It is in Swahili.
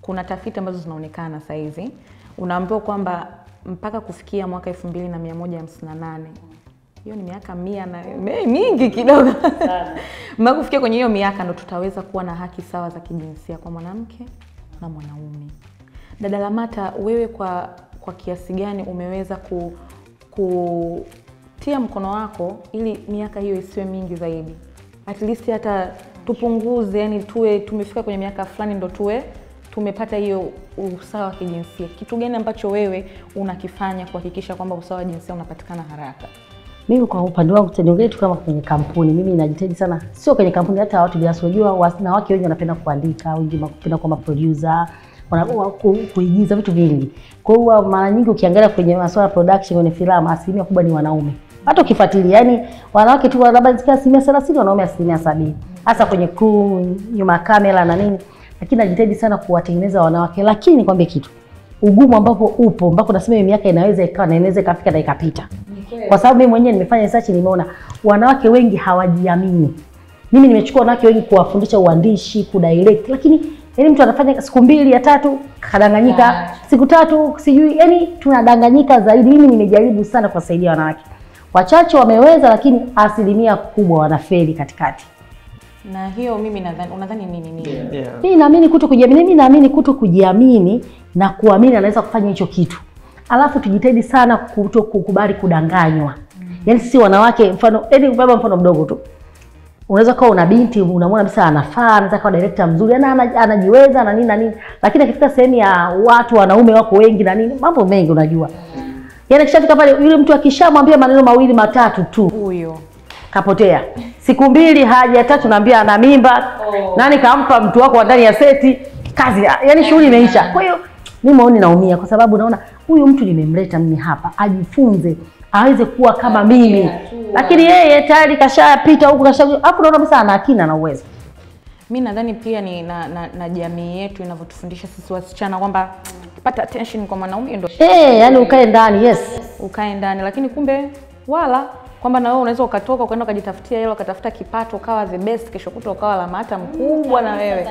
kuna tafiti ambazo zinaonekana sasa hizi unaambiwa kwamba mpaka kufikia mwaka 2158, hiyo ni miaka 100 na mingi kidogo sana. Mpaka kufikia kwenye hiyo miaka ndo tutaweza kuwa na haki sawa za kijinsia kwa mwanamke na mwanaume. Dada Lamata, wewe kwa kiasi gani umeweza kutia mkono wako ili miaka hiyo isiwe mingi zaidi? At least hata tupunguze, yani tumefika kwenye miaka fulani ndo tumepata hiyo usawa wa kijinsia. Kitu gani ambacho wewe unakifanya kuhakikisha kwamba usawa wa jinsia unapatikana haraka? Mimi kwa upande wangu tunaongea tu kama kwenye kampuni. Mimi najitahidi sana, sio kwenye kampuni, hata watu binafsi. Unajua wanawake wengi wanapenda kuandika, wengi wanapenda kuwa producer, wanakuwa kuigiza vitu vingi. Kwa hiyo mara nyingi ukiangalia kwenye masuala ya production kwenye filamu, asilimia kubwa ni wanaume. Hata ukifuatilia, yani wanawake tu labda zikia 30%, wanaume 70%. Hasa kwenye crew, nyuma kamera na nini. Lakini najitahidi sana kuwatengeneza wanawake. Lakini nikwambie kitu, ugumu ambapo upo, ambako nasema hiyo miaka inaweza ikawa na inaweza ikafika na ikapita. Kwa sababu mimi mwenyewe nimefanya research, nimeona wanawake wengi hawajiamini. Mimi nimechukua wanawake wengi kuwafundisha uandishi, kudirect, lakini yani mtu anafanya siku 2 ya 3 kadanganyika, siku 3 sijui, yani tunadanganyika zaidi. Mimi nimejaribu sana kuwasaidia wanawake. Wachache wameweza, lakini asilimia kubwa wanafeli katikati. Na hiyo mimi unadhani nini? Mimi naamini kutokujiamini. Mimi naamini kutokujiamini na kuamini anaweza kufanya hicho kitu. Alafu tujitahidi sana kukubali kudanganywa. Yaani sisi wanawake, mfano baba, mfano mdogo tu. Unaweza kuwa una binti, unamwona kabisa anafaa, anaweza kuwa director mzuri, anajiweza na nini na nini. Lakini akifika sehemu ya watu wanaume wako wengi na nini, mambo mengi unajua. Yaani kishafika pale yule mtu akishamwambia maneno 2 matatu tu, huyo kapotea. Siku 2 haja 3 naambia ana mimba. Nani kampa mtu wako ndani ya seti? Kazi, yani shughuli imeisha. Kwa hiyo mimi maoni naumia kwa sababu naona huyu mtu nimemleta mimi hapa ajifunze, aweze kuwa kama mimi. Lakini yeye tayari kashapita huko, hapo naona kabisa ana akina na uwezo. Mimi nadhani pia ni na jamii yetu inavyotufundisha sisi wasichana kwamba pata attention kwa mwanaume ndio. Yani ukae ndani, yes. Ukae ndani, lakini kumbe wala kwamba na wewe unaweza ukatoka ukaenda ukajitafutia hilo, ukatafuta kipato, ukawa the best, kesho kutwa ukawa Lamata mkubwa na wewe.